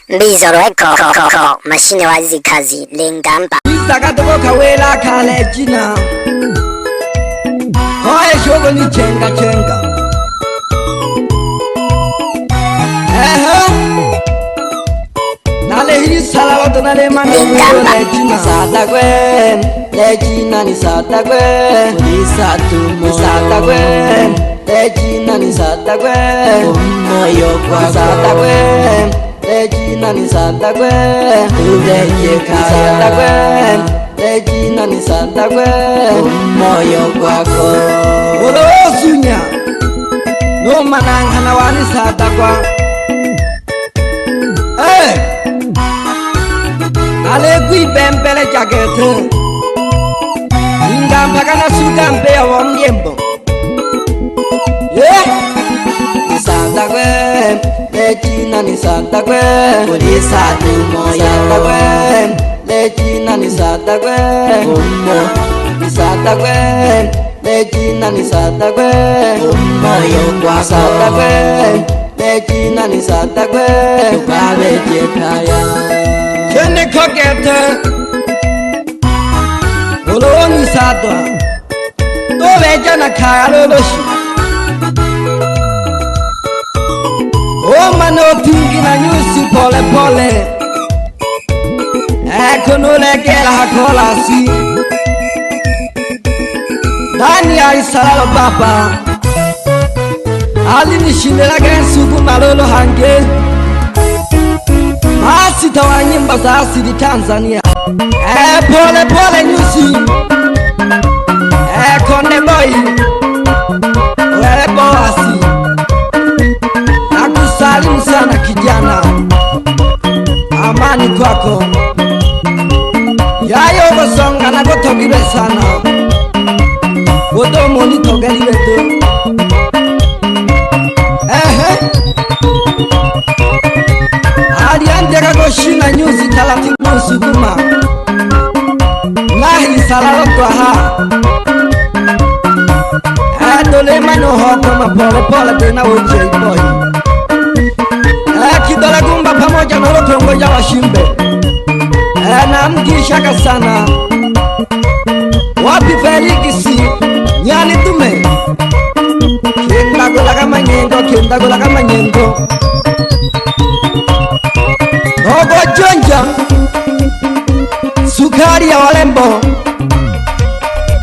Bizarro eko mashine wazi kazi lingamba Isaka toko kawela kale jina Oye shogo ni chenga Nale hii salalo to nale mano le jina sata gwen le jina ni sata gwen ni satu sata gwen le jina ni sata gwen moyo kwa sata gwen le jina ni sata gwen uleje kaya sata gwen le jina ni sata gwen moyo kwako olo sunya no manang hanawani sata kwa Ale kui bempele jakete Ingamba kana suka mpea wongembo Ni santa kwe Lechina ni santa kwe Kuli satu moya Santa kwe Lechina ni santa kwe Umo Ni santa kwe Lechina ni santa kwe Umoyo kwa santa kwe Lechina ni santa kwe Tukale jekaya Kene kokete Olo ni sadwa Dove jana kaya loloshi O mano tingi na nyusi pole pole Eko nole gela hakola si Dani ari salalo papa Ali ni shindela gensuku malolo hange Masi tawa nyimba za asili Tanzania pole pole nyusi konde boy Wele boasi Nakusalimu sana kijana Amani kwako Yayo basonga na gotogibe sana Godo moni togelibe tu Aliandeka koshina nyuzi talatimu sukuma Nahi salalo kwa ha Adole mano hoko mapole pole tena uche boy Kidola gumba pamoja na rotongo ya washimbe Na mkishaka sana Wapi Felikisi Nyani tume Kenda gola kama nyengo Ogo jonja Sukari ya walembo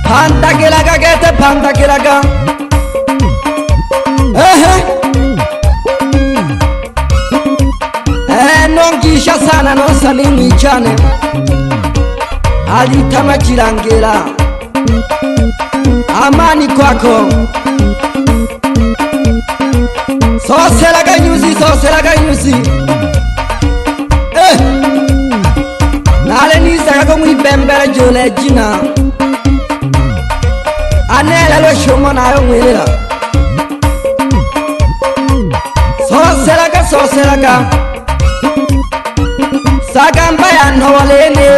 Panda kilaga gete panda kilaga Nongisha sana no salimi chane Alitama chirangela Amani kwako Sosela ganyuzi Nale nisa kako mwibembele jole jina Anela lo shomo na yo mwilila Sosela ka Sagamba ya nwalene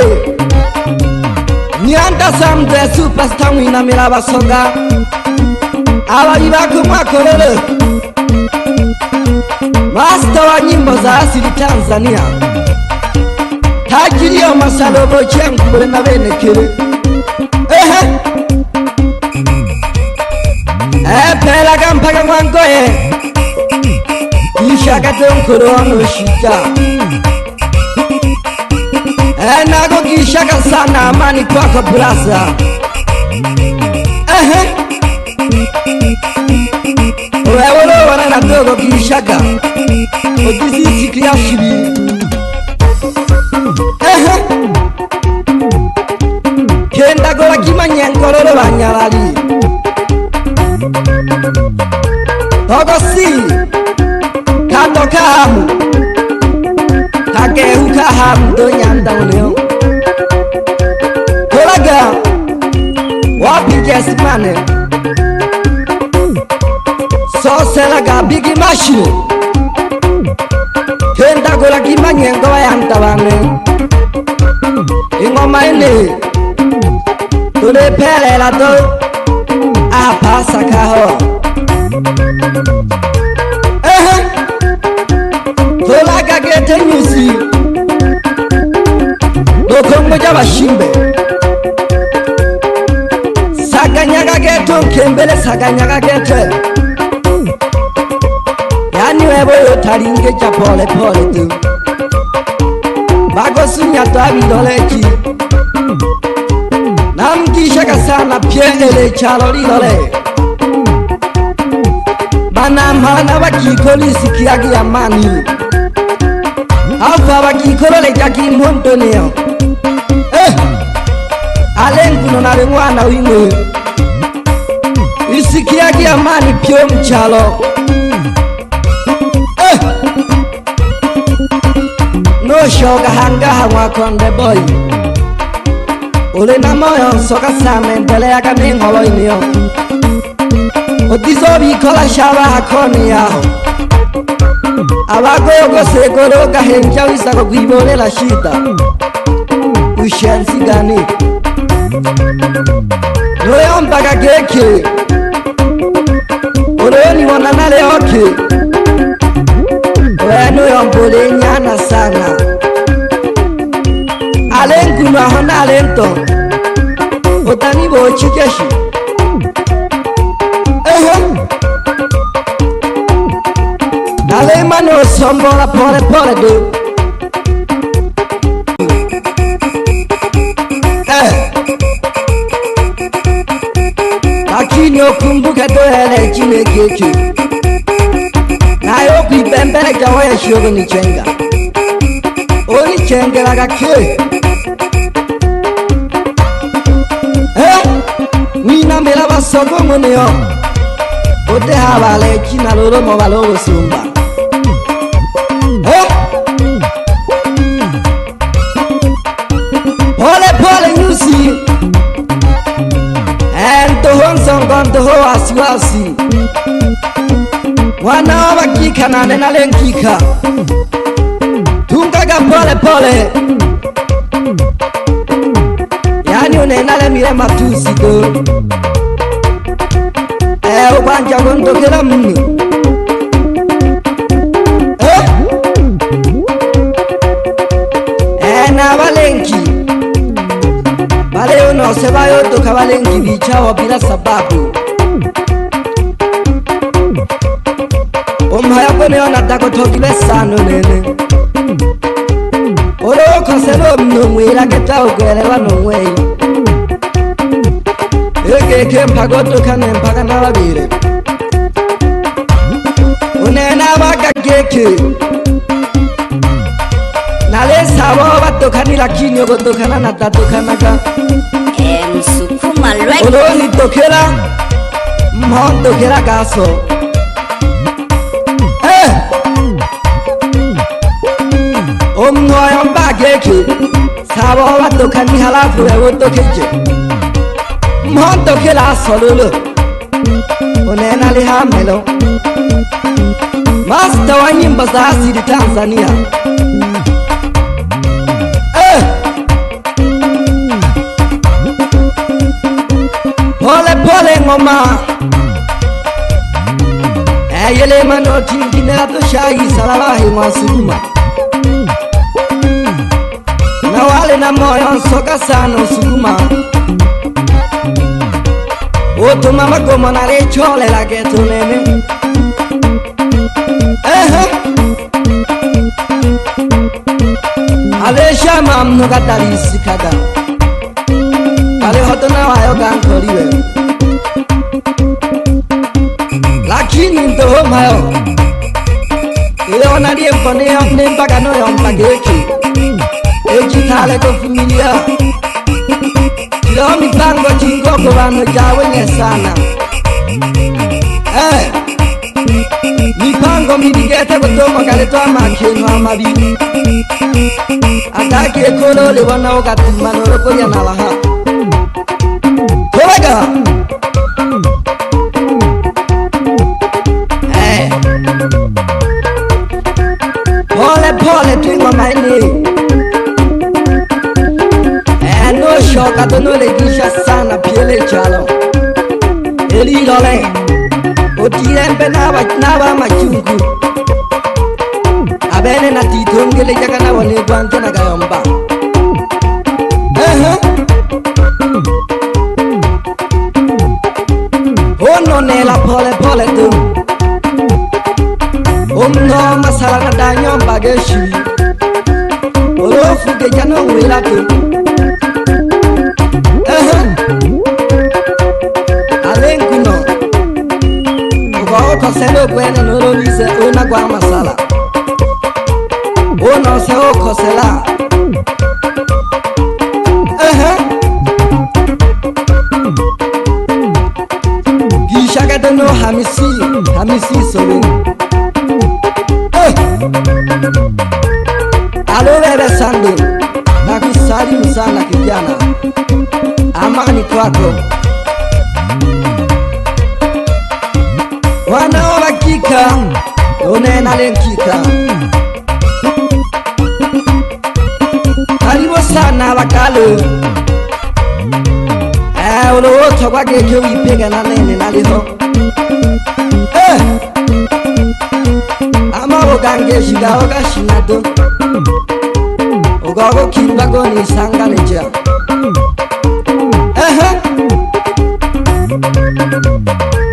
Nyanda samde superstar mwina milaba songa Awa ibaku makolele Master wa nyimbo za asili Tanzania Tajiri ya masalobo chengu mbole na bene kere Pela kampaka mwangoye Ishaka tenkoro wano shita Nago kishaka sana amani kwako brasa Wewolo wana na dogo kishaka Odisi sikia shibi Kenda gola kima nyenkororo banyarali Togo si Kato kahamu Takehu kahamu do nyanda uneo Kolaga Wapi jesimane Soselaga bigi machine Kenda gola kima nyengo yanda wane Ingoma ini Tule pele la do Apasa kaho Tola kage tenyusi Dokongo jabashimbe Saganyaga geto kembele saganyaga geto Yani webo yotaringe cha pole pole tu Bago sunya tabi dolechi Namkisha kasana piendele chaloli dole Bana mana bakikoli sikiagi amani Alfa bakikolo le jaki montoneo Alengu nonare mwana wimwe Isikiagi amani pio mchalo No shoga hangaha wakonde boy Ule na moyo soka same mbele ya kamingo loinio Otizobi kola shaba hakoni yao Abago yogo sekoro gahenja wisako kuibole la shida Ushensi gani Noyo mpaka keke Ule wana nale oke Weno yombole nyana sana Alengu na hona alento Otani bo chikeshi Ale mano sombola pole pole do Lakini okumbuke to hele chine keke Na yoku ibembele jawa ya shogo ni chenga Oni chenge laga ke Nina mela basoko moneo Ote habale china loro mo balogo sumba Pole pole nyusi Ento honson gonto ho asiwasi Wana wabakika na nena lenkika Tungaga pole pole Yani unenale mire matusi do Ubanja gonto kila mni Na valenki Vale uno se va yoto kavalenki vichao bila sababu Omhaya kone ona tako tokile sano nene Oro konselo mnumwila keta ukwelewa nungwei Eke mpagoto kane mpaka nalabire Unena waka keke Nale sawa watokani lakini yogotokana na tatokanaga Msukuma lweki Oloni tokela Mhon tokela gaso Omnoyo mbageke Sawa watokani halafu ewo tokeje Mhon tokela sololo Unena lihamelo Master wa nyimbo za asili Tanzania Pole pole ngoma Yele mano tingine to shahi salawahi mwasukuma Na wale na moyo soka sana sukuma Oto mama goma na rechole la geto nene Ale shama mnoga dalisi kada Ale hoto na wayo gankoliwe Lakini ndo mayo Ile onalie mpone ya mpaka no ya mpageki Eji tale ko familia Kilo mipango chingo ko bano jawe nye sana Mipango mibigete kutomo kaleto amakeno amabi Atake kolo le wana okatima noroko ya nalaha Kolega Pole pole twingo maini No shoka tono le gisha sana piele chalo Eli dole Otirempe naba machungu abene na titongele jakana wale gwanke na gayomba ono nela pole pole tu omno masala na danyomba geshi olofu ke jano wela tu alenkuno uko selo kwene nolo vise una kwa masala ono se oko sela gishaka dono hamisi solo alo bebe sando na kusari msana kijana amani kwako wanaola kika onena lenkika karibu sana bakalo ulowoto kwake kyo ipega na nene naliho ama ogange shiga ogashinato ogogo kimbago ni sanganeja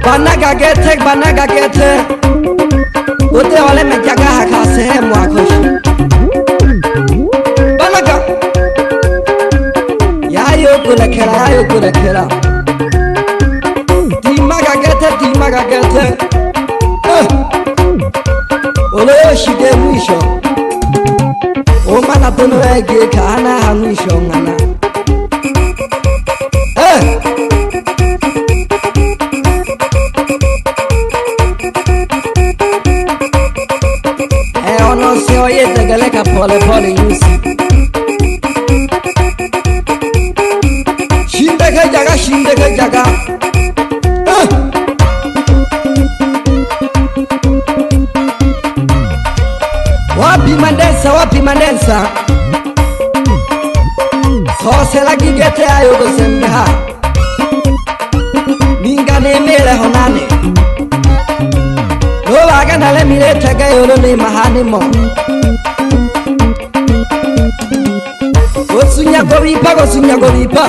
banaga gete ote ole mejaga hakase mwakoshi banaga yayo kulekera timaga gete ole shige mwisho omana tono ege kana hamwisho ngana ono se oye tegeleka pole pole yusi shindeke jaga wapi mandensa sose la gigete ayo gosembeha mingane mele honane lowaga nale mire tege yolo ni mahani mo gosunya goripa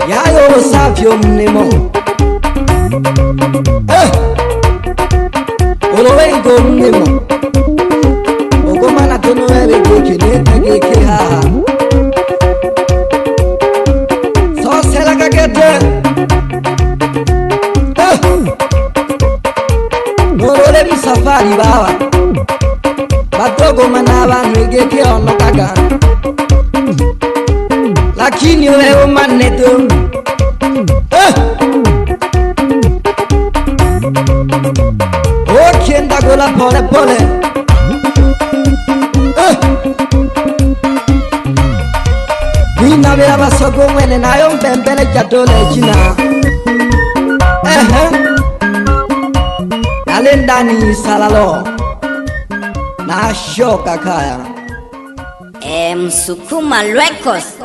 yayo savio mnemo olowengo mnemo ogomana tono ebe geke ha so sela kagete norole mi safari baba batogo manaba ngeke ono kaga lakini wewe maneto okienda gola pole pole Nina vera basoko mwene nayo mpembele jatole jina Nalendani salalo na shoka kaya Msukuma Records.